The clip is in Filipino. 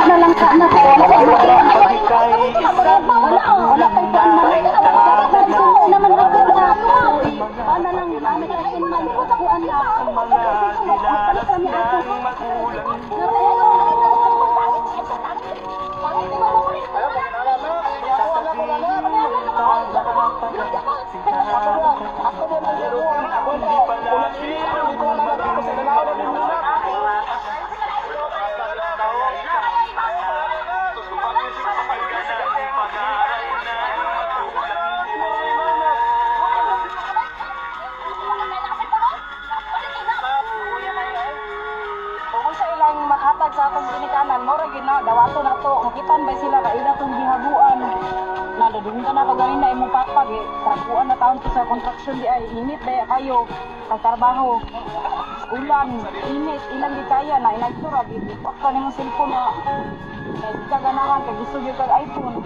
na lang sana ko. Wala kay naman ako na. Ano lang, ano kay man ko sa kuan na. Makatag sa atong ginikanan mo ra gid na dawato na to makitan ba sila ka ila tong gihabuan na dadunggan na to ganin na imong pakpag eh trabuan na taon to sa construction di ay init daya kayo pagtrabaho ulan init ilang di kaya na inagtura gid pakta nimo cellphone na kay ka ganahan kay gusto gyud kag iPhone